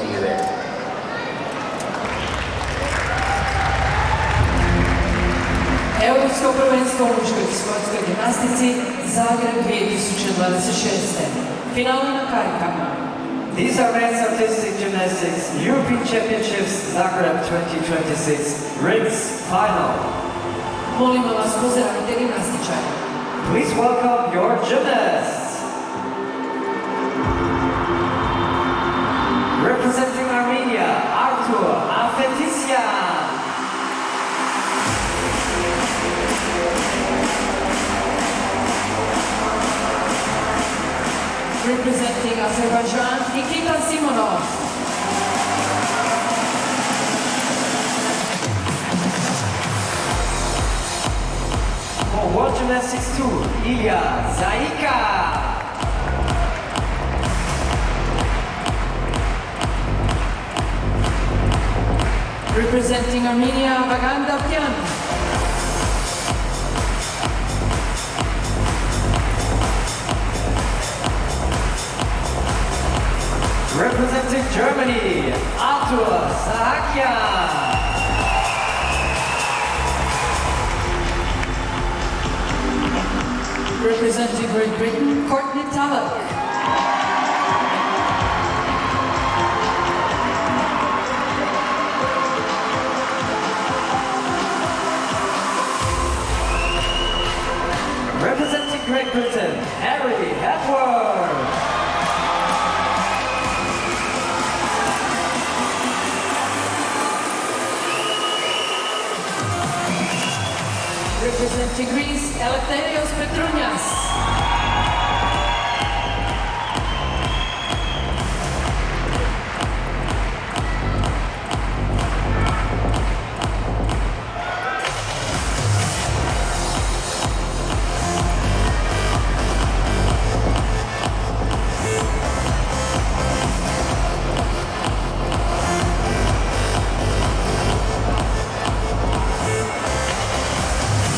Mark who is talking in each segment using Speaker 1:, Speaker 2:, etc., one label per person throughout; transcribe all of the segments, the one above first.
Speaker 1: See you there.
Speaker 2: Europsko prvenstvo u muškoj sportskoj gimnastici Zagreb 2026. Finalna karika.
Speaker 3: These are men's artistic gymnastics European Championships Zagreb 2026 rings final.
Speaker 2: Molimo vas, pozdravite gimnastičare.
Speaker 3: Please welcome your gymnasts. Representing Armenia, Artur Afetisyan.
Speaker 2: Representing Azerbaijan, Nikita Simonov.
Speaker 3: For World Gymnastics Tour, Ilya Zaika.
Speaker 2: Representing Armenia, Vagan Davtyan.
Speaker 3: Representing Germany, Artur Sahakian.
Speaker 2: Representing Great Britain, Courtney Tallock.
Speaker 3: Representing Great Britain, Harry Hepworth.
Speaker 2: Representing Greece, Eleftherios Petrounas.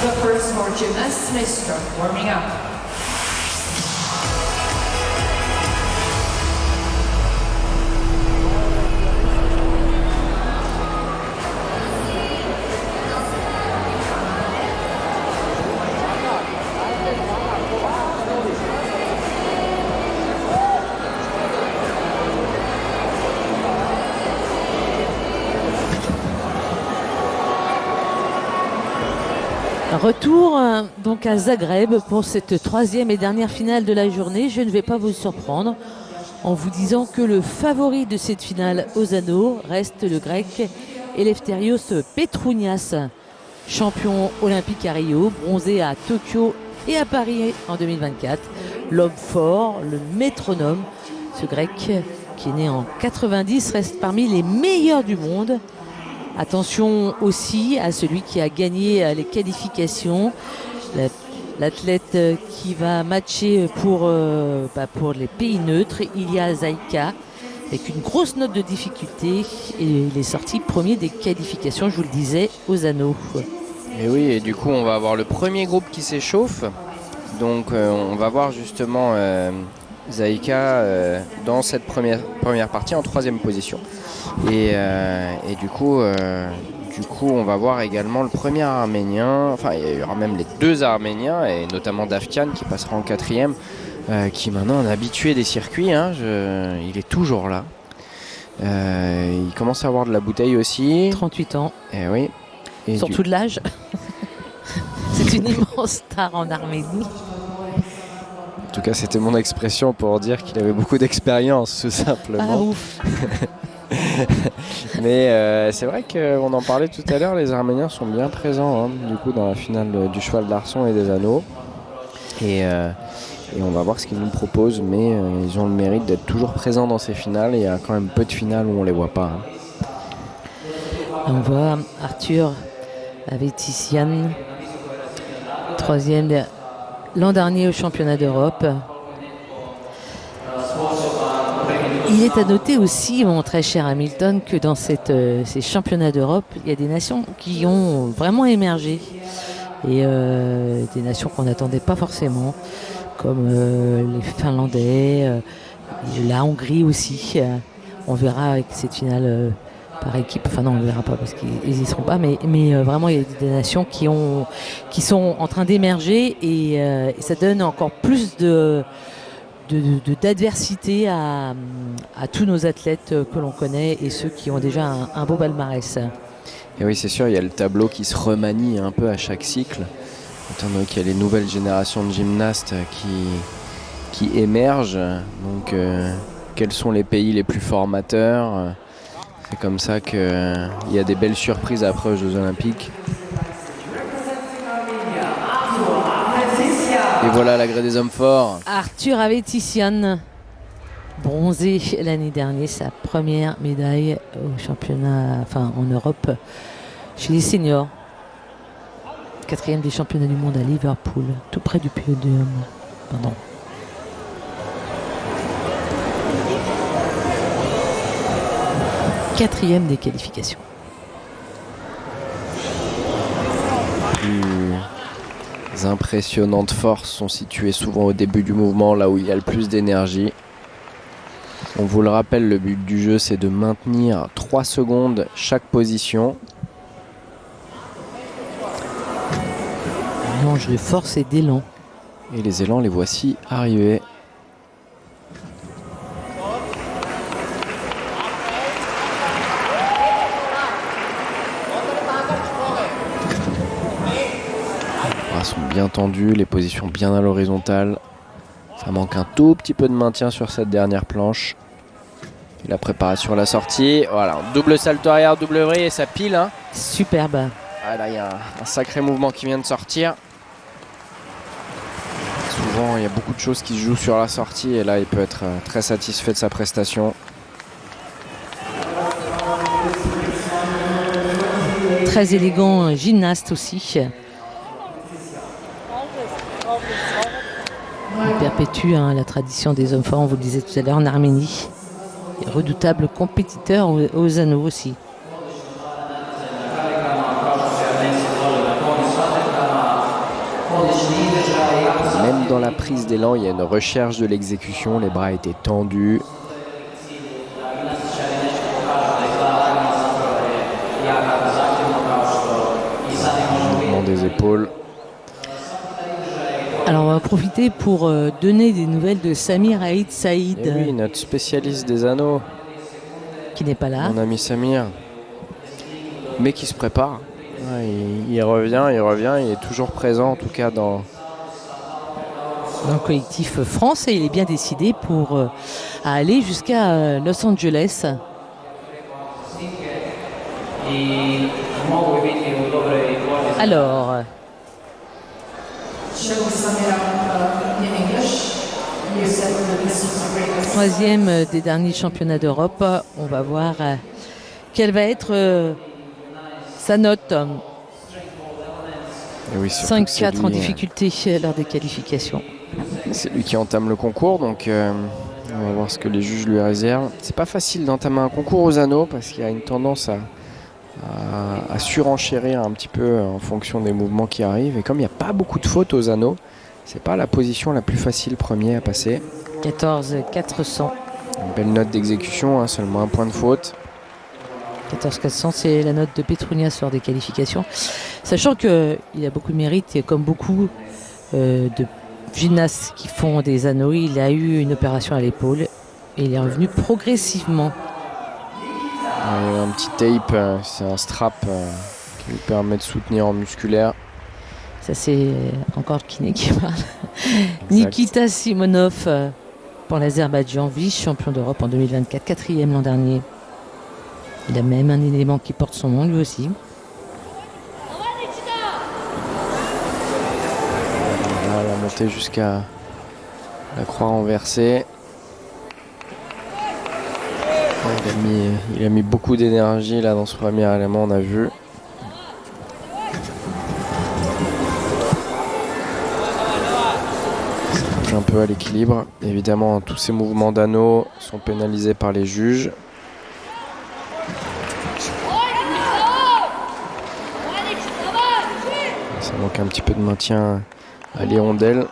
Speaker 2: The first four gymnasts may start warming up.
Speaker 4: Retour donc à Zagreb pour cette troisième et dernière finale de la journée. Je ne vais pas vous surprendre en vous disant que le favori de cette finale aux anneaux reste le grec Eleftherios Petrounas, champion olympique à Rio, bronzé à Tokyo et à Paris en 2024. L'homme fort, le métronome, ce grec qui est né en 90 reste parmi les meilleurs du monde. Attention aussi à celui qui a gagné les qualifications, l'athlète qui va matcher pour les pays neutres, Ilya Zaika, avec une grosse note de difficulté, et il est sorti premier des qualifications, je vous le disais, aux anneaux.
Speaker 5: Et oui, et du coup on va avoir le premier groupe qui s'échauffe, donc on va voir justement Zaika dans cette première partie en troisième position. Et du coup, on va voir également le premier Arménien, enfin il y aura même les deux Arméniens, et notamment Davtyan qui passera en quatrième, qui maintenant est un habitué des circuits, hein, il est toujours là. Il commence à avoir de la bouteille aussi.
Speaker 4: 38 ans.
Speaker 5: Et oui. Et
Speaker 4: surtout de l'âge. C'est une immense star en Arménie.
Speaker 5: En tout cas, c'était mon expression pour dire qu'il avait beaucoup d'expérience, tout simplement.
Speaker 4: Ah ouf.
Speaker 5: Mais c'est vrai qu'on en parlait tout à l'heure, les Arméniens sont bien présents, hein, du coup, dans la finale du cheval d'arçon et des anneaux. Et on va voir ce qu'ils nous proposent, mais ils ont le mérite d'être toujours présents dans ces finales. Et il y a quand même peu de finales où on les voit pas. Hein.
Speaker 4: On voit Artur Avetissian, troisième l'an dernier au championnat d'Europe. Il est à noter aussi, mon très cher Hamilton, que dans ces championnats d'Europe, il y a des nations qui ont vraiment émergé. Et des nations qu'on n'attendait pas forcément, comme les Finlandais, la Hongrie aussi. On verra avec cette finale par équipe. Enfin non, on ne verra pas parce qu'ils n'y seront pas. Mais vraiment, il y a des nations qui sont en train d'émerger et ça donne encore plus d'adversité à tous nos athlètes que l'on connaît et ceux qui ont déjà un beau palmarès.
Speaker 5: Et oui, c'est sûr, il y a le tableau qui se remanie un peu à chaque cycle. Étant donné qu'il y a les nouvelles générations de gymnastes qui émergent. Donc, quels sont les pays les plus formateurs? C'est comme ça qu'il y a des belles surprises après aux Jeux Olympiques. Et voilà la grée des hommes forts.
Speaker 4: Arthur Avetissian, bronzé l'année dernière, sa première médaille au championnat, enfin en Europe, chez les seniors. 4e des championnats du monde à Liverpool, tout près du podium. Pardon. Quatrième des qualifications.
Speaker 5: Les impressionnantes forces sont situées souvent au début du mouvement, là où il y a le plus d'énergie. On vous le rappelle, le but du jeu, c'est de maintenir 3 secondes chaque position.
Speaker 4: Mélange de force et d'élan.
Speaker 5: Et les élans, les voici arrivés. Les bras sont bien tendus, les positions bien à l'horizontale. Ça manque un tout petit peu de maintien sur cette dernière planche. Et la préparation à la sortie. Voilà, double salto arrière, double vrille et ça pile. Hein.
Speaker 4: Superbe.
Speaker 5: Ah, là, il y a un sacré mouvement qui vient de sortir. Souvent, il y a beaucoup de choses qui se jouent sur la sortie et là, il peut être très satisfait de sa prestation.
Speaker 4: Très élégant gymnaste aussi. Il perpétue la tradition des hommes forts, on vous le disait tout à l'heure, en Arménie. Et redoutable compétiteur aux anneaux aussi.
Speaker 5: Même dans la prise d'élan, il y a une recherche de l'exécution. Les bras étaient tendus. Mouvement des épaules.
Speaker 4: Alors on va profiter pour donner des nouvelles de Samir Aïd Saïd.
Speaker 5: Et oui, notre spécialiste des anneaux.
Speaker 4: Qui n'est pas là.
Speaker 5: Mon ami Samir. Mais qui se prépare. Ouais, il revient, il est toujours présent en tout cas dans
Speaker 4: le collectif France et il est bien décidé pour aller jusqu'à Los Angeles. Alors, troisième des derniers championnats d'Europe, on va voir quelle va être sa note.
Speaker 5: Oui,
Speaker 4: 5-4 en difficulté lors des qualifications.
Speaker 5: C'est lui qui entame le concours, donc on va voir ce que les juges lui réservent. C'est pas facile d'entamer un concours aux anneaux parce qu'il y a une tendance à surenchérir un petit peu en fonction des mouvements qui arrivent. Et comme il n'y a pas beaucoup de fautes aux anneaux, c'est pas la position la plus facile premier à passer.
Speaker 4: 14 400.
Speaker 5: Une belle note d'exécution, seulement un point de faute.
Speaker 4: 14 400, c'est la note de Petronias lors des qualifications. Sachant qu'il a beaucoup de mérite, et comme beaucoup de gymnastes qui font des anneaux, il a eu une opération à l'épaule et il est revenu progressivement.
Speaker 5: Il y a un petit tape, c'est un strap qui lui permet de soutenir en musculaire.
Speaker 4: Ça, c'est encore le kiné qui parle. Nikita Simonov pour l'Azerbaïdjan, vice-champion d'Europe en 2024, 4e l'an dernier. Il a même un élément qui porte son nom lui aussi.
Speaker 5: Là, elle a monté jusqu'à la croix renversée. Il a mis beaucoup d'énergie là dans ce premier élément, on a vu. Ça touche un peu à l'équilibre. Évidemment, tous ces mouvements d'anneaux sont pénalisés par les juges. Ça manque un petit peu de maintien à l'hirondelle.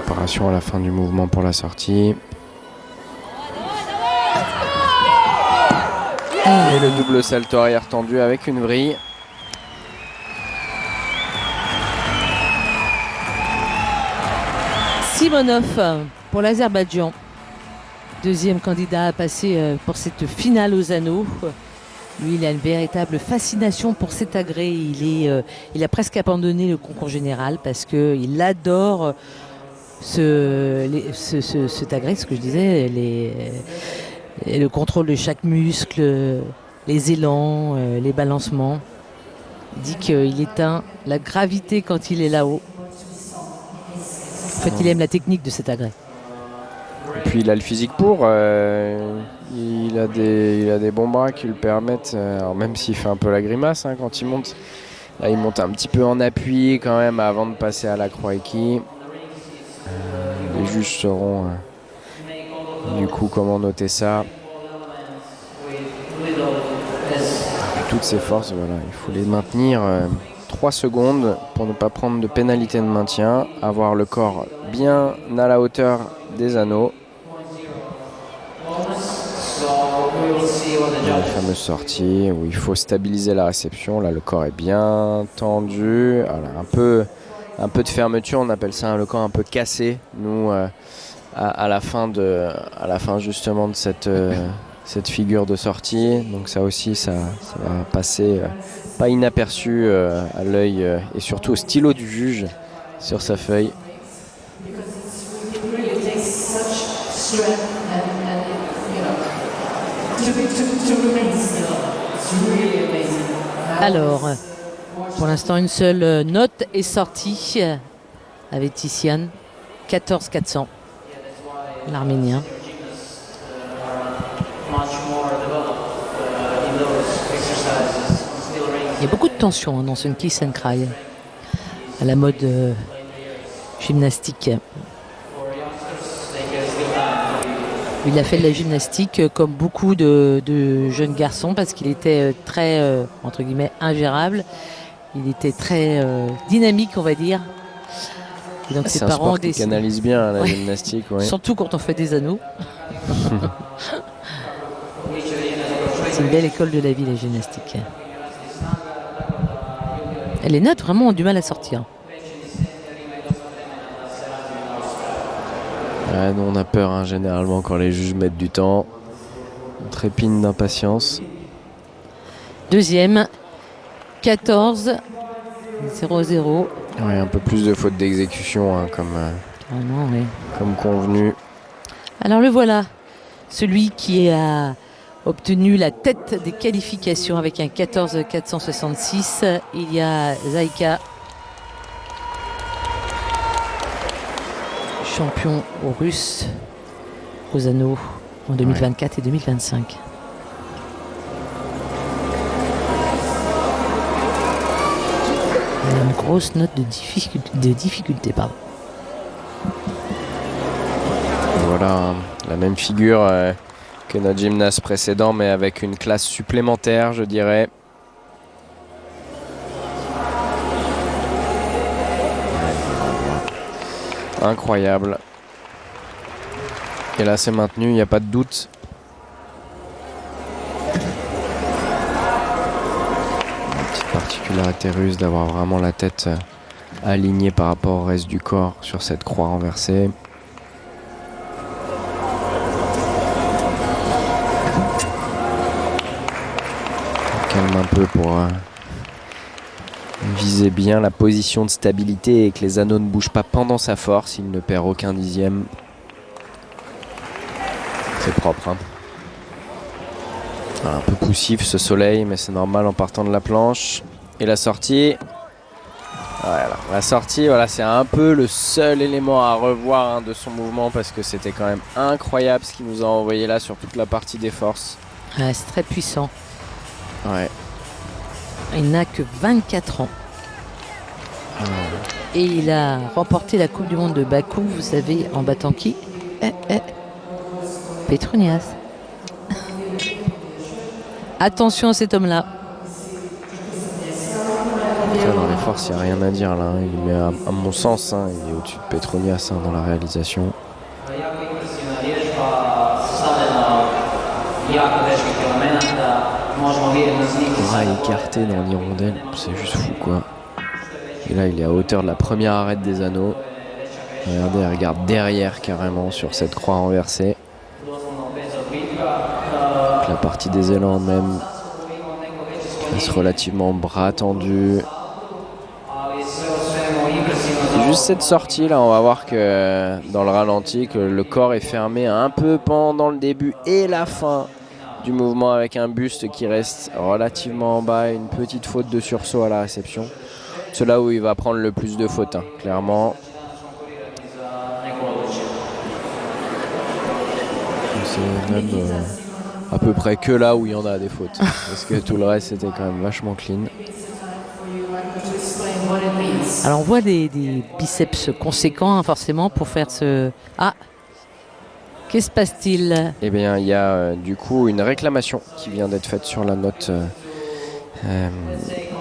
Speaker 5: préparation à la fin du mouvement pour la sortie. Et le double salto arrière tendu avec une vrille.
Speaker 4: Simonov pour l'Azerbaïdjan. Deuxième candidat à passer pour cette finale aux anneaux. Lui, il a une véritable fascination pour cet agrès. Il a presque abandonné le concours général parce qu'il adore cet agrès, ce que je disais, le contrôle de chaque muscle, les élans, les balancements. Il dit qu'il éteint la gravité quand il est là-haut. En fait, il aime la technique de cet agrès.
Speaker 5: Et puis il a le physique pour. Il a des bons bras qui lui permettent, alors même s'il fait un peu la grimace quand il monte. Là, il monte un petit peu en appui quand même avant de passer à la croix-équille. Les juges sauront du coup comment noter ça. Toutes ses forces, voilà, il faut les maintenir 3 secondes pour ne pas prendre de pénalité de maintien, avoir le corps bien à la hauteur des anneaux. La fameuse sortie où il faut stabiliser la réception. Là, le corps est bien tendu. Alors, un peu de fermeture, on appelle ça le corps un peu cassé. Nous, à la fin justement de cette figure de sortie. Donc ça aussi, ça va passer pas inaperçu à l'œil et surtout au stylo du juge sur sa feuille.
Speaker 4: Alors, pour l'instant, une seule note est sortie avec Tizian, 14-400, l'Arménien. Il y a beaucoup de tension dans ce kiss and cry, à la mode gymnastique. Il a fait de la gymnastique comme beaucoup de jeunes garçons parce qu'il était très, entre guillemets, ingérable. Il était très dynamique, on va dire. Et donc ses
Speaker 5: c'est un
Speaker 4: parents
Speaker 5: sport qui canalise bien la gymnastique. Ouais.
Speaker 4: Surtout quand on fait des anneaux. C'est une belle école de la vie, la gymnastique. Et les notes vraiment ont du mal à sortir.
Speaker 5: Ouais, nous on a peur généralement quand les juges mettent du temps. On trépigne d'impatience.
Speaker 4: Deuxième, 14-0-0.
Speaker 5: Ouais, un peu plus de fautes d'exécution comme convenu.
Speaker 4: Alors le voilà, celui qui a obtenu la tête des qualifications avec un 14-466. Il y a Zaïka, champion russe aux anneaux en 2024 et 2025. Il y a une grosse note de difficulté, pardon.
Speaker 5: Voilà, la même figure que notre gymnaste précédent, mais avec une classe supplémentaire, je dirais. Incroyable. Et là, c'est maintenu, il n'y a pas de doute. Une petite particularité russe d'avoir vraiment la tête alignée par rapport au reste du corps sur cette croix renversée. Un peu pour viser bien la position de stabilité et que les anneaux ne bougent pas pendant sa force. Il ne perd aucun dixième. C'est propre. Un peu poussif ce soleil, mais c'est normal en partant de la planche. Et la sortie. Voilà. La sortie, voilà, c'est un peu le seul élément à revoir de son mouvement parce que c'était quand même incroyable ce qu'il nous a envoyé là sur toute la partie des forces.
Speaker 4: Ouais, c'est très puissant.
Speaker 5: Ouais.
Speaker 4: Il n'a que 24 ans. Et il a remporté la Coupe du Monde de Bakou, vous savez, en battant qui? Petronias. Attention à cet homme-là.
Speaker 5: Dans les force, il n'y a rien à dire là. Il met, à mon sens, hein, il est au-dessus de Petronias dans la réalisation. Bras écarté dans l'hirondelle, c'est juste fou quoi. Et là il est à hauteur de la première arête des anneaux. Regardez, il regarde derrière carrément sur cette croix renversée. Donc, la partie des élans même reste relativement bras tendus. C'est juste cette sortie là, on va voir que dans le ralenti que le corps est fermé un peu pendant le début et la fin du mouvement avec un buste qui reste relativement en bas, une petite faute de sursaut à la réception. C'est là où il va prendre le plus de fautes, hein, clairement. C'est même à peu près que là où il y en a des fautes. Parce que tout le reste c'était quand même vachement clean.
Speaker 4: Alors on voit des biceps conséquents, hein, forcément, pour faire ce... Ah, qu'est-ce qui se passe-t-il?
Speaker 5: Eh bien, il y a du coup une réclamation qui vient d'être faite sur la note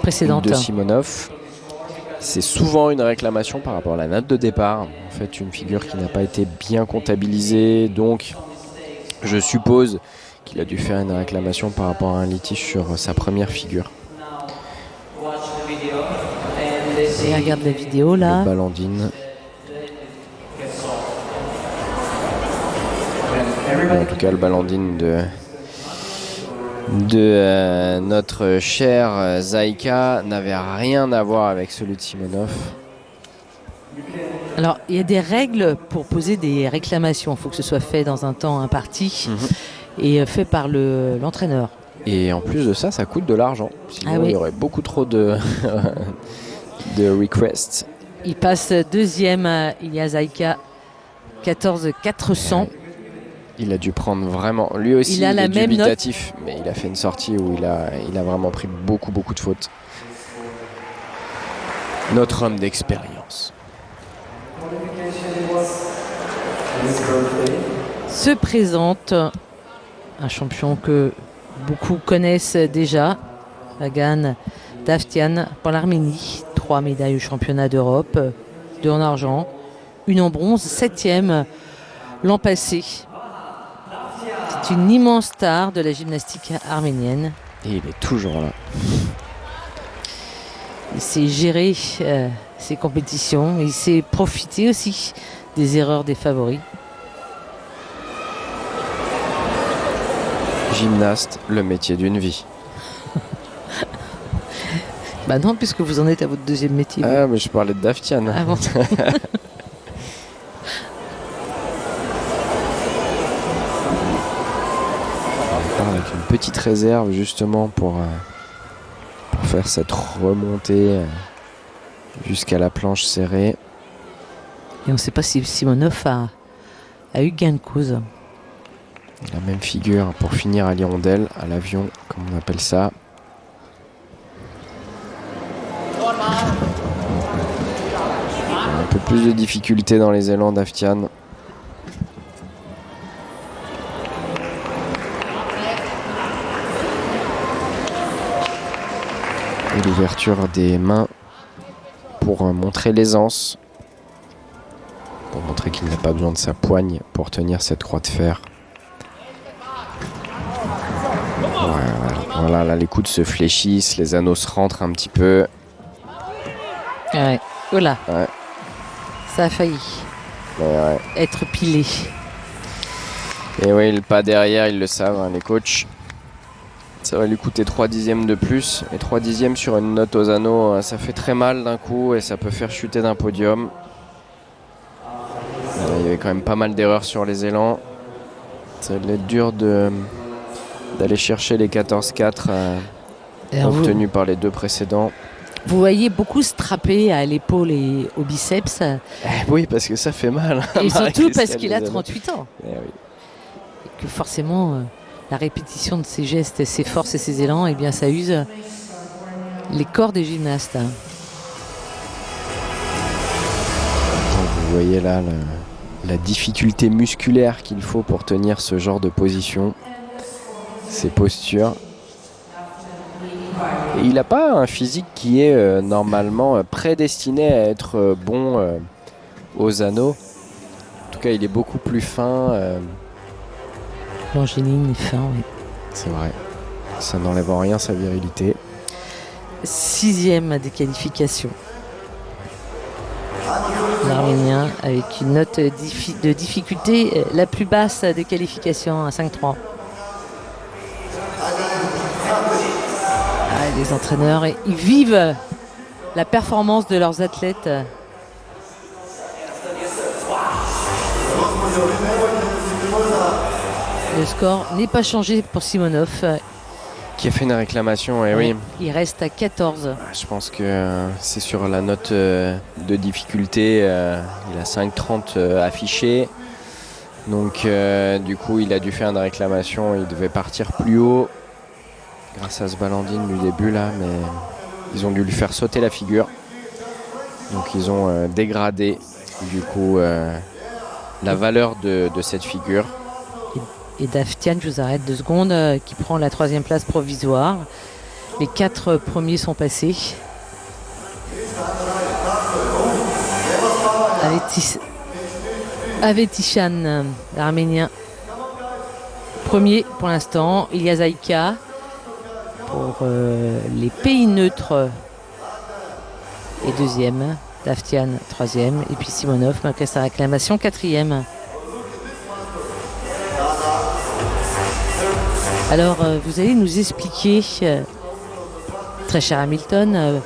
Speaker 4: Précédente
Speaker 5: de Simonov. C'est souvent une réclamation par rapport à la note de départ. En fait, une figure qui n'a pas été bien comptabilisée. Donc, je suppose qu'il a dû faire une réclamation par rapport à un litige sur sa première figure.
Speaker 4: Et regarde la vidéo là.
Speaker 5: Le Balandine. En tout cas, le Balandine de notre cher Zaïka n'avait rien à voir avec celui de Simonov.
Speaker 4: Alors, il y a des règles pour poser des réclamations. Il faut que ce soit fait dans un temps imparti et fait par l'entraîneur.
Speaker 5: Et en plus de ça, ça coûte de l'argent. Sinon, il y aurait beaucoup trop de requests.
Speaker 4: Il passe deuxième, il y a Zaïka, 14 400.
Speaker 5: Il a dû prendre vraiment... Lui aussi, il est dubitatif, mais il a fait une sortie où il a vraiment pris beaucoup de fautes. Notre homme d'expérience.
Speaker 4: Se présente un champion que beaucoup connaissent déjà, Vagan Davtyan, pour l'Arménie. 3 médailles au championnat d'Europe, 2 en argent, 1 en bronze, 7e l'an passé. C'est une immense star de la gymnastique arménienne.
Speaker 5: Et il est toujours là.
Speaker 4: Il sait gérer ses compétitions. Il sait profiter aussi des erreurs des favoris.
Speaker 5: Gymnaste, le métier d'une vie.
Speaker 4: Bah non, puisque vous en êtes à votre deuxième métier.
Speaker 5: Ah, mais je parlais de Davtyan.
Speaker 4: Ah bon.
Speaker 5: Avec une petite réserve justement pour faire cette remontée jusqu'à la planche serrée.
Speaker 4: Et on ne sait pas si Simonov a eu gain de cause.
Speaker 5: La même figure pour finir à l'hirondelle, à l'avion, comme on appelle ça. Un peu plus de difficulté dans les élans d'Avtyan. Et l'ouverture des mains pour montrer l'aisance. Pour montrer qu'il n'a pas besoin de sa poigne pour tenir cette croix de fer. Voilà, là les coudes se fléchissent, les anneaux se rentrent un petit peu.
Speaker 4: Ouais. Voilà.
Speaker 5: Ouais.
Speaker 4: Ça a failli être pilé.
Speaker 5: Et oui, le pas derrière, ils le savent, hein, les coachs. Ça va lui coûter 3 dixièmes de plus. Et 3 dixièmes sur une note aux anneaux, ça fait très mal d'un coup et ça peut faire chuter d'un podium. Il y avait quand même pas mal d'erreurs sur les élans. Ça va être dur d'aller chercher les 14-4 obtenus par les deux précédents.
Speaker 4: Vous voyez beaucoup strapper à l'épaule et au biceps.
Speaker 5: Oui, parce que ça fait mal.
Speaker 4: Et surtout parce qu'il a 38 ans.
Speaker 5: Oui.
Speaker 4: Et que forcément, la répétition de ses gestes, ses forces et ses élans, eh bien, ça use les corps des gymnastes.
Speaker 5: Vous voyez là la difficulté musculaire qu'il faut pour tenir ce genre de position, ces postures. Et il n'a pas un physique qui est normalement prédestiné à être bon aux anneaux. En tout cas, il est beaucoup plus fin.
Speaker 4: Longiligne est fin, oui.
Speaker 5: C'est vrai. Ça n'enlève en rien sa virilité.
Speaker 4: 6e des qualifications. L'Arménien avec une note de difficulté la plus basse des qualifications à 5-3. Les entraîneurs, ils vivent la performance de leurs athlètes. Le score n'est pas changé pour Simonov.
Speaker 5: Qui a fait une réclamation, et oui.
Speaker 4: Il reste à 14.
Speaker 5: Je pense que c'est sur la note de difficulté. Il a 5,30 affiché. Donc du coup, il a dû faire une réclamation. Il devait partir plus haut grâce à ce balandine du début là, mais ils ont dû lui faire sauter la figure. Donc ils ont dégradé du coup la valeur de cette figure.
Speaker 4: Et Davtyan, je vous arrête 2 secondes, qui prend la 3e place provisoire. Les 4 premiers sont passés. Avetishan, l'Arménien, premier pour l'instant. Ilya Zaïka pour les pays neutres et 2e. Davtyan 3e. Et puis Simonov, malgré sa réclamation, 4e. Alors, vous allez nous expliquer, très cher Hamilton,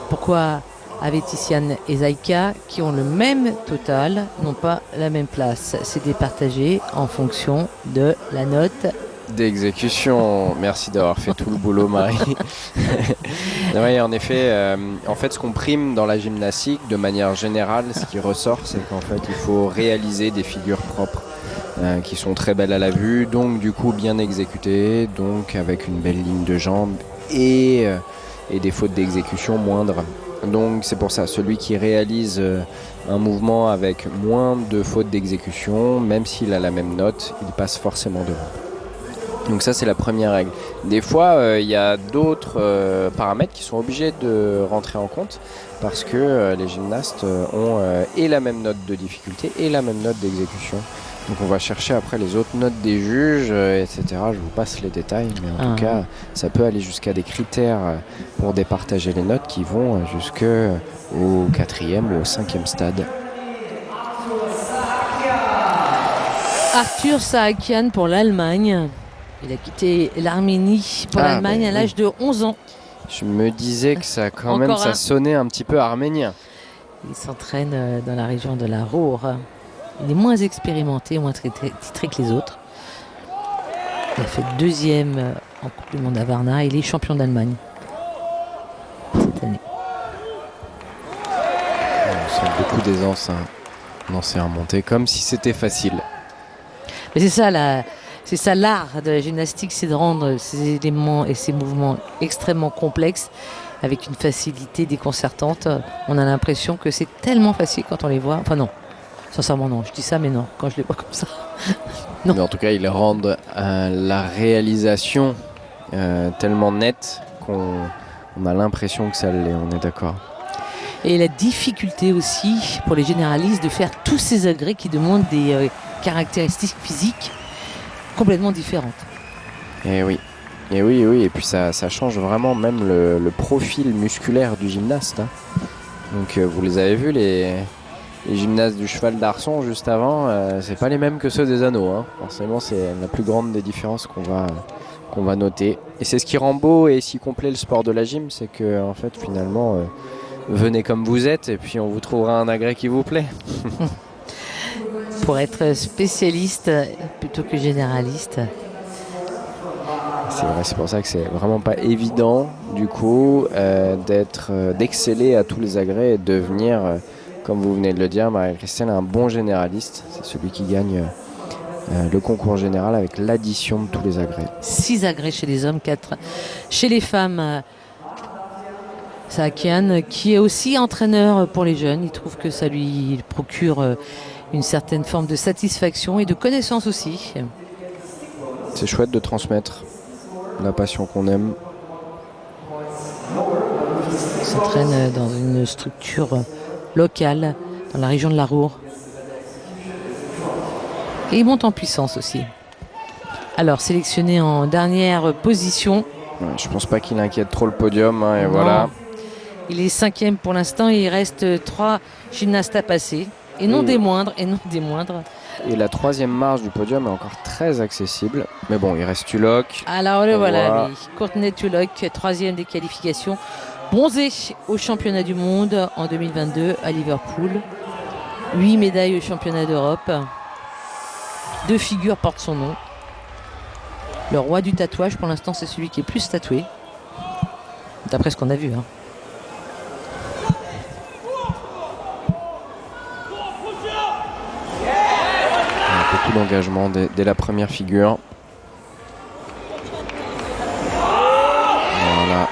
Speaker 4: pourquoi Avetisyan et Zaïka, qui ont le même total, n'ont pas la même place. C'est départagé en fonction de la note
Speaker 5: d'exécution. Merci d'avoir fait tout le boulot, Marie. Oui, en effet, en fait, ce qu'on prime dans la gymnastique, de manière générale, ce qui ressort, c'est qu'en fait, il faut réaliser des figures propres. Qui sont très belles à la vue, donc du coup bien exécutées, donc avec une belle ligne de jambes et des fautes d'exécution moindres. Donc c'est pour ça, celui qui réalise un mouvement avec moins de fautes d'exécution, même s'il a la même note, il passe forcément devant. Donc ça c'est la première règle. Des fois il y a d'autres paramètres qui sont obligés de rentrer en compte parce que les gymnastes ont et la même note de difficulté et la même note d'exécution. Donc on va chercher après les autres notes des juges, etc. Je vous passe les détails, mais en tout cas, ça peut aller jusqu'à des critères pour départager les notes qui vont jusqu'au 4e ou au 5e stade.
Speaker 4: Arthur Saakian pour l'Allemagne. Il a quitté l'Arménie pour l'Allemagne à l'âge de 11 ans.
Speaker 5: Je me disais que ça quand même, ça sonnait un petit peu arménien.
Speaker 4: Il s'entraîne dans la région de la Ruhr. Il est moins expérimenté, moins titré que les autres. Il a fait 2e en Coupe du Monde à Varna. Il est champion d'Allemagne cette année.
Speaker 5: On sent beaucoup d'aisance dans ces remontées, comme si c'était facile.
Speaker 4: Mais c'est ça l'art de la gymnastique, c'est de rendre ces éléments et ces mouvements extrêmement complexes avec une facilité déconcertante. On a l'impression que c'est tellement facile quand on les voit. Enfin non. Sincèrement non, je dis ça mais non, quand je les vois comme ça. Non.
Speaker 5: Mais en tout cas, ils rendent la réalisation tellement nette qu'on a l'impression que ça l'est, on est d'accord.
Speaker 4: Et la difficulté aussi pour les généralistes de faire tous ces agrès qui demandent des caractéristiques physiques complètement différentes.
Speaker 5: Et oui, et puis ça change vraiment même le profil musculaire du gymnaste. Donc vous les avez vus, les gymnastes du cheval d'Arçon juste avant, c'est pas les mêmes que ceux des anneaux. Forcément, c'est la plus grande des différences qu'on va noter. Et c'est ce qui rend beau et si complet le sport de la gym, c'est que en fait finalement, venez comme vous êtes et puis on vous trouvera un agrès qui vous plaît.
Speaker 4: Pour être spécialiste plutôt que généraliste.
Speaker 5: C'est vrai, c'est pour ça que c'est vraiment pas évident du coup d'exceller à tous les agrès et de devenir comme vous venez de le dire, Marie-Christine, un bon généraliste. C'est celui qui gagne le concours général avec l'addition de tous les agrès.
Speaker 4: 6 agrès chez les hommes, 4 chez les femmes. Saakian, qui est aussi entraîneur pour les jeunes. Il trouve que ça lui procure une certaine forme de satisfaction et de connaissance aussi.
Speaker 5: C'est chouette de transmettre la passion qu'on aime.
Speaker 4: s'entraîne dans une structure locale dans la région de la Ruhr. Et il monte en puissance aussi. Alors, sélectionné en dernière position.
Speaker 5: Ouais, je pense pas qu'il inquiète trop le podium. Et
Speaker 4: Non.
Speaker 5: voilà.
Speaker 4: Il est 5e pour l'instant et il reste 3 gymnastes à passer. Et non des moindres,
Speaker 5: Et la 3e marche du podium est encore très accessible. Mais bon, il reste Tulloch.
Speaker 4: Alors le voilà,
Speaker 5: Voilà.
Speaker 4: lui. Courtney Tulloch, 3e des qualifications. Bronzé au championnat du monde en 2022 à Liverpool. 8 médailles au championnat d'Europe. 2 figures portent son nom. Le roi du tatouage, pour l'instant, c'est celui qui est plus tatoué. D'après ce qu'on a vu. Hein.
Speaker 5: Beaucoup d'engagement dès la première figure. Voilà.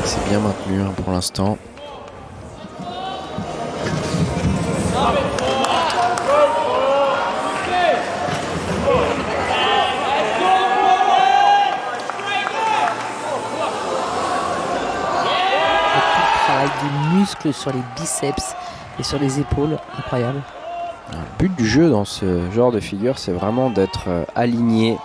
Speaker 5: C'est bien maintenu hein, pour l'instant.
Speaker 4: Travail des muscles sur les biceps et sur les épaules, incroyable.
Speaker 5: Le but du jeu dans ce genre de figure, c'est vraiment d'être aligné.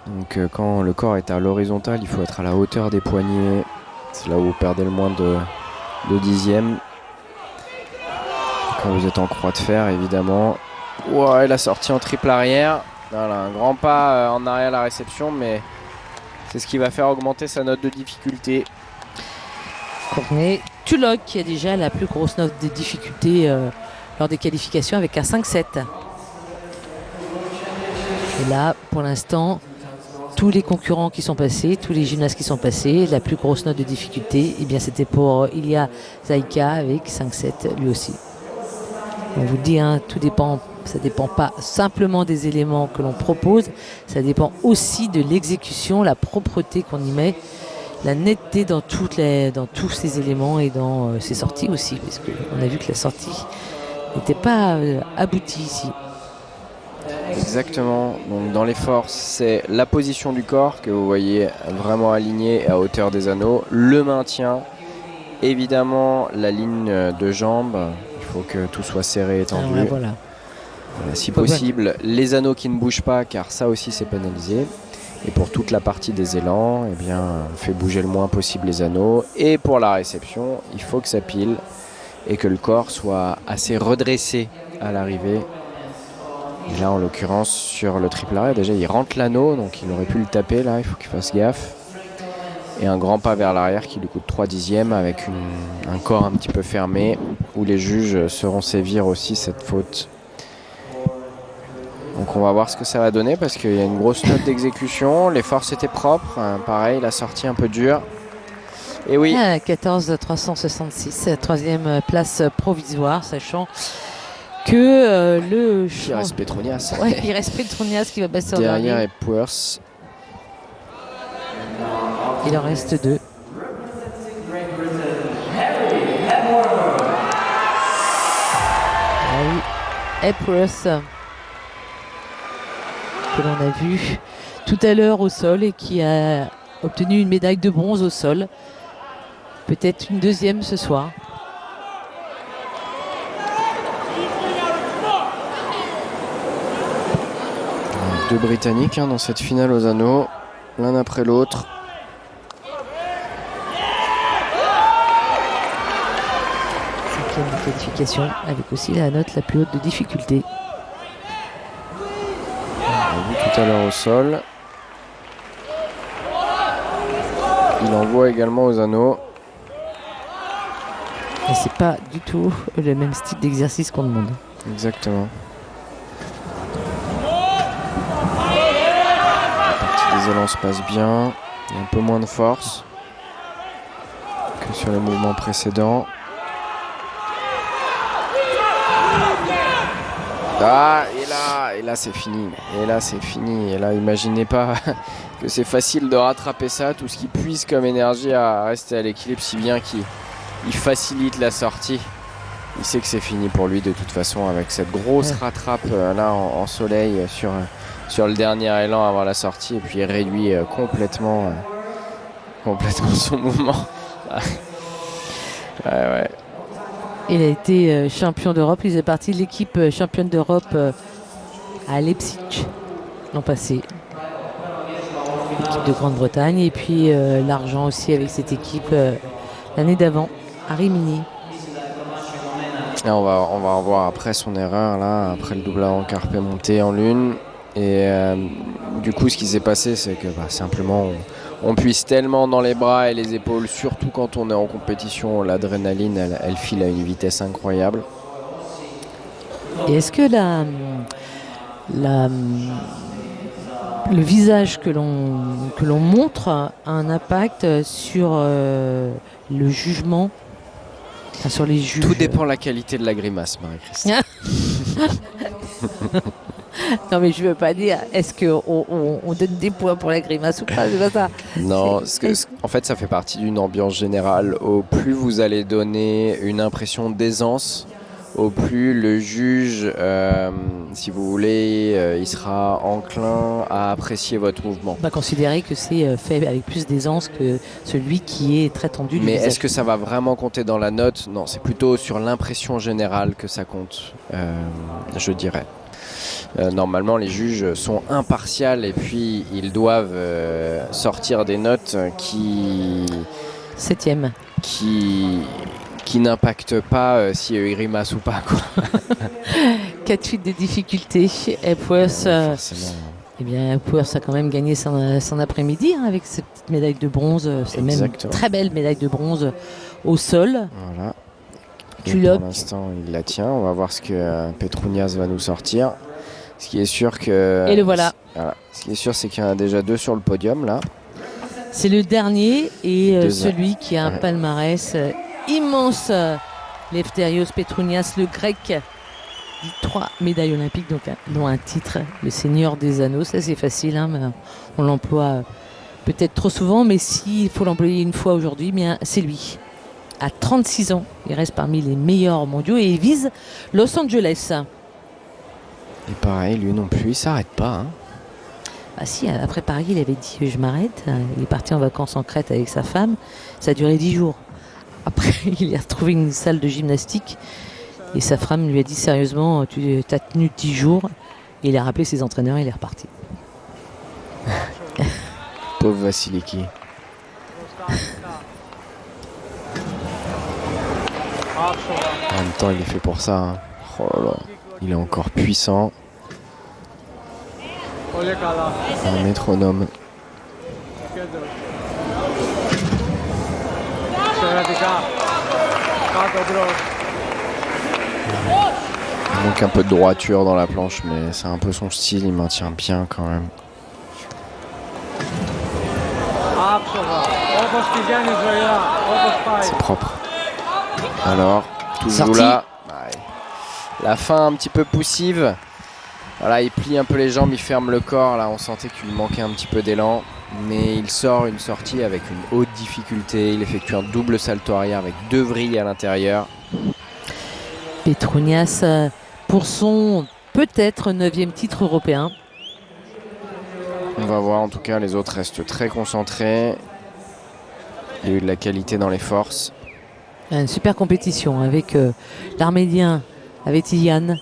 Speaker 5: Donc quand le corps est à l'horizontale, il faut être à la hauteur des poignets. C'est là où vous perdez le moins de dixièmes. Quand vous êtes en croix de fer, évidemment. Ouais, la sortie en triple arrière. Voilà, un grand pas en arrière à la réception, mais c'est ce qui va faire augmenter sa note de difficulté.
Speaker 4: Courtney Tulloch qui a déjà la plus grosse note de difficulté lors des qualifications avec un 5-7. Et là, pour l'instant, tous les concurrents qui sont passés, tous les gymnastes qui sont passés, la plus grosse note de difficulté, eh bien c'était pour Ilya Zaïka avec 5-7 lui aussi. On vous le dit, hein, tout dépend, ça dépend pas simplement des éléments que l'on propose, ça dépend aussi de l'exécution, la propreté qu'on y met, la netteté dans tous ces éléments et dans ces sorties aussi, parce qu'on a vu que la sortie n'était pas aboutie ici.
Speaker 5: Exactement, donc dans les forces, c'est la position du corps que vous voyez vraiment alignée à hauteur des anneaux, le maintien, évidemment la ligne de jambes, il faut que tout soit serré et tendu.
Speaker 4: Ah ouais, voilà.
Speaker 5: Voilà, si possible, les anneaux qui ne bougent pas, car ça aussi c'est pénalisé. Et pour toute la partie des élans, eh bien, on fait bouger le moins possible les anneaux. Et pour la réception, il faut que ça pile et que le corps soit assez redressé à l'arrivée. Et là, en l'occurrence, sur le triple arrêt, déjà, il rentre l'anneau, donc il aurait pu le taper, là, il faut qu'il fasse gaffe. Et un grand pas vers l'arrière qui lui coûte 3 dixièmes avec un corps un petit peu fermé, où les juges sauront sévir aussi cette faute. Donc on va voir ce que ça va donner, parce qu'il y a une grosse note d'exécution, les forces étaient propres, pareil, la sortie un peu dure. Et oui.
Speaker 4: 14 366, troisième place provisoire, sachant que le
Speaker 5: Il reste Petronias.
Speaker 4: Ouais, il reste Petronias qui va passer en
Speaker 5: derrière
Speaker 4: dernier.
Speaker 5: et Puers.
Speaker 4: Il en reste 2. Ah oui, Epworth, que l'on a vu tout à l'heure au sol et qui a obtenu une médaille de bronze au sol. Peut-être une deuxième ce soir.
Speaker 5: Deux Britanniques dans cette finale aux anneaux, l'un après l'autre.
Speaker 4: Cinquième de qualification avec aussi la note la plus haute de difficulté.
Speaker 5: On l'a vu tout à l'heure au sol. Il envoie également aux anneaux.
Speaker 4: Et c'est pas du tout le même style d'exercice qu'on demande.
Speaker 5: Exactement. La partie des élans se passe bien. Il y a un peu moins de force que sur les mouvements précédents. Ah, et là c'est fini. Et là c'est fini. Et là, imaginez pas que c'est facile de rattraper ça. Tout ce qui puise comme énergie à rester à l'équilibre, si bien qu'il facilite la sortie. Il sait que c'est fini pour lui de toute façon avec cette grosse rattrape là en soleil sur le dernier élan avant la sortie. Et puis il réduit complètement complètement son mouvement. Ouais.
Speaker 4: Il a été champion d'Europe. Il faisait partie de l'équipe championne d'Europe à Leipzig l'an passé. Équipe de Grande-Bretagne. Et puis l'argent aussi avec cette équipe l'année d'avant, à Rimini.
Speaker 5: Là, on va revoir après son erreur, là, après le double avant carpé monté en lune. Et du coup, ce qui s'est passé, c'est que simplement, on puise tellement dans les bras et les épaules, surtout quand on est en compétition. L'adrénaline, elle file à une vitesse incroyable.
Speaker 4: Et est-ce que le visage que l'on montre a un impact sur le jugement, enfin, sur les juges?
Speaker 5: Tout dépend de la qualité de la grimace, Marie-Christine.
Speaker 4: Non, mais je veux pas dire, est-ce qu'on donne des points pour la grimace ou pas? C'est pas ça.
Speaker 5: Non, en fait, ça fait partie d'une ambiance générale. Au plus vous allez donner une impression d'aisance, au plus le juge, si vous voulez, il sera enclin à apprécier votre mouvement.
Speaker 4: On va considérer que c'est fait avec plus d'aisance que celui qui est très tendu du
Speaker 5: Mais
Speaker 4: visage.
Speaker 5: est-ce que ça va vraiment compter dans la note? Non, c'est plutôt sur l'impression générale que ça compte, je dirais. Normalement, les juges sont impartials et puis ils doivent sortir des notes qui
Speaker 4: 7e.
Speaker 5: qui n'impactent pas si il grimace ou pas, quoi.
Speaker 4: 4 suites de difficultés. Epworth,
Speaker 5: Forcément.
Speaker 4: eh bien, Epworth a quand même gagné son après-midi avec cette petite médaille de bronze. C'est même une
Speaker 5: Exactement.
Speaker 4: très belle médaille de bronze au sol.
Speaker 5: Voilà. Et
Speaker 4: Culotte.
Speaker 5: pour l'instant, il la tient. On va voir ce que Petrunias va nous sortir. Ce qui est sûr que...
Speaker 4: Et le voilà.
Speaker 5: Ce qui est sûr, c'est qu'il y en a déjà 2 sur le podium, là.
Speaker 4: C'est le dernier et
Speaker 5: Deuxième.
Speaker 4: celui qui a un palmarès immense. Lefterios Petrunias, le grec, 3 médailles olympiques, donc dont un titre, le Seigneur des Anneaux. Ça, c'est facile, hein, mais on l'emploie peut-être trop souvent, mais s'il faut l'employer une fois aujourd'hui, bien, c'est lui. À 36 ans, il reste parmi les meilleurs mondiaux et il vise Los Angeles.
Speaker 5: Et pareil, lui non plus, il s'arrête pas. Hein.
Speaker 4: Ah si, après Paris, il avait dit je m'arrête. Il est parti en vacances en Crète avec sa femme. Ça a duré 10 jours. Après, il a retrouvé une salle de gymnastique et sa femme lui a dit sérieusement, tu as tenu 10 jours. Et il a rappelé ses entraîneurs et il est reparti.
Speaker 5: Pauvre Vasiliki. En même temps, il est fait pour ça. Hein. Oh là là. Il est encore puissant. Un métronome. Il manque un peu de droiture dans la planche, mais c'est un peu son style. Il maintient bien quand même. C'est propre. Alors, tout se joue là. Ouais. La fin un petit peu poussive. Voilà, il plie un peu les jambes, il ferme le corps. Là, on sentait qu'il lui manquait un petit peu d'élan. Mais il sort une sortie avec une haute difficulté. Il effectue un double salto arrière avec 2 vrilles à l'intérieur.
Speaker 4: Petrunias pour son peut-être 9e titre européen.
Speaker 5: On va voir, en tout cas, les autres restent très concentrés. Il y a eu de la qualité dans les forces.
Speaker 4: Une super compétition avec l'Arménien, avec Ilian,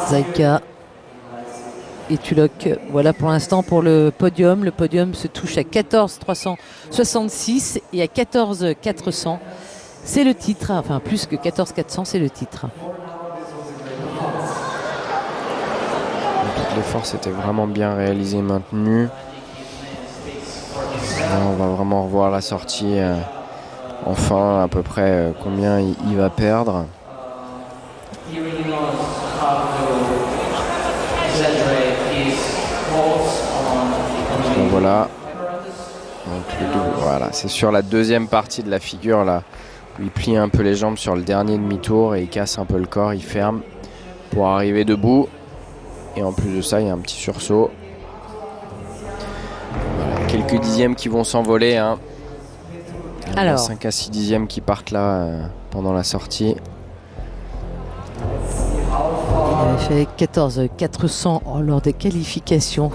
Speaker 4: Zaika et Tulok. Voilà pour l'instant pour le podium. Le podium se touche à 14 366 et à 14 400. C'est le titre, enfin plus que 14 400, c'est le titre.
Speaker 5: Toutes les forces étaient vraiment bien réalisées, maintenues. Là, on va vraiment revoir la sortie. Enfin, à peu près combien il va perdre. Donc voilà. Voilà, c'est sur la deuxième partie de la figure là où il plie un peu les jambes sur le dernier demi-tour et il casse un peu le corps, il ferme pour arriver debout. Et en plus de ça, il y a un petit sursaut. Voilà, quelques dixièmes qui vont s'envoler. Hein. Il y a 5 à 6 dixièmes qui partent là pendant la sortie.
Speaker 4: Il avait fait 14 400 lors des qualifications.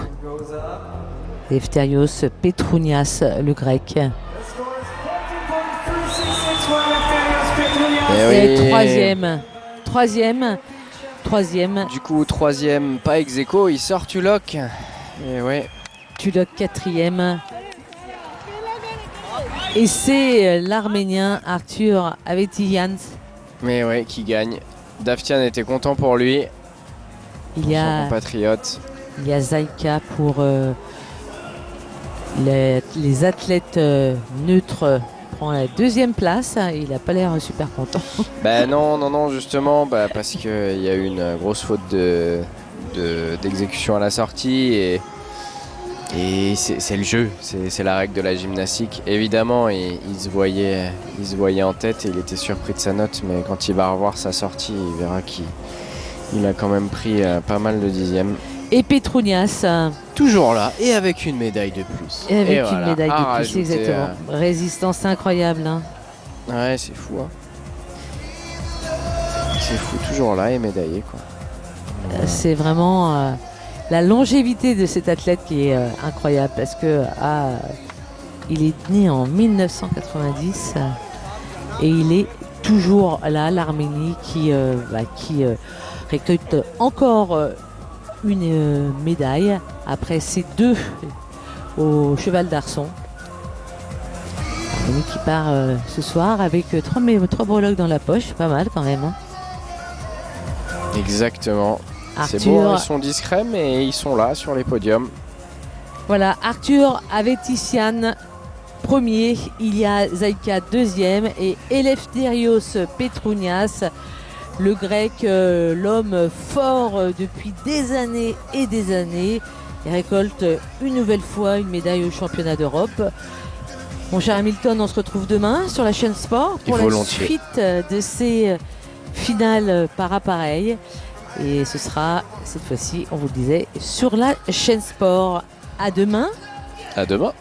Speaker 4: Elefthérios Petrounias, le grec.
Speaker 3: The score is 40.366 for Elefthérios Petrounias.
Speaker 4: Et troisième.
Speaker 5: Du coup, troisième, pas ex aequo, il sort Tulok. Et ouais,
Speaker 4: Tulok quatrième. Et c'est l'Arménien Arthur Avetiyan.
Speaker 5: mais ouais, qui gagne. Daftian était content pour lui,
Speaker 4: Il
Speaker 5: son
Speaker 4: y a,
Speaker 5: compatriote.
Speaker 4: il y a Zaïka pour les athlètes neutres. Prend la deuxième place. Il n'a pas l'air super content.
Speaker 5: Bah non, justement, parce qu'il y a eu une grosse faute d'exécution à la sortie et c'est le jeu, c'est la règle de la gymnastique. Évidemment, il se voyait en tête et il était surpris de sa note, mais quand il va revoir sa sortie, il verra qu'il a quand même pris pas mal de dixièmes.
Speaker 4: Et Petrounias,
Speaker 5: Toujours là et avec une médaille de plus.
Speaker 4: et avec
Speaker 5: voilà,
Speaker 4: une médaille
Speaker 5: à
Speaker 4: de plus,
Speaker 5: rajouter,
Speaker 4: exactement. Résistance incroyable. Hein.
Speaker 5: Ouais, c'est fou. Hein. C'est fou, toujours là et médaillé, quoi.
Speaker 4: C'est vraiment la longévité de cet athlète qui est incroyable parce que il est né en 1990 et il est toujours là, l'Arménie qui récolte encore une médaille après ces deux au cheval d'arçon. L'Arménie qui part ce soir avec trois breloques dans la poche, pas mal quand même. Hein.
Speaker 5: Exactement. C'est
Speaker 4: Arthur,
Speaker 5: bon, ils sont discrets, mais ils sont là sur les podiums.
Speaker 4: voilà, Arthur Avetiyan premier, Ilya Zaïka deuxième et Elefthérios Petrounias, le grec, l'homme fort depuis des années et des années. Il récolte une nouvelle fois une médaille au championnat d'Europe. Mon cher Hamilton, on se retrouve demain sur la chaîne Sport pour la
Speaker 5: Volontiers.
Speaker 4: suite de ces finales par appareil. Et ce sera cette fois-ci, on vous le disait, sur la chaîne Sport. À demain.
Speaker 5: À demain.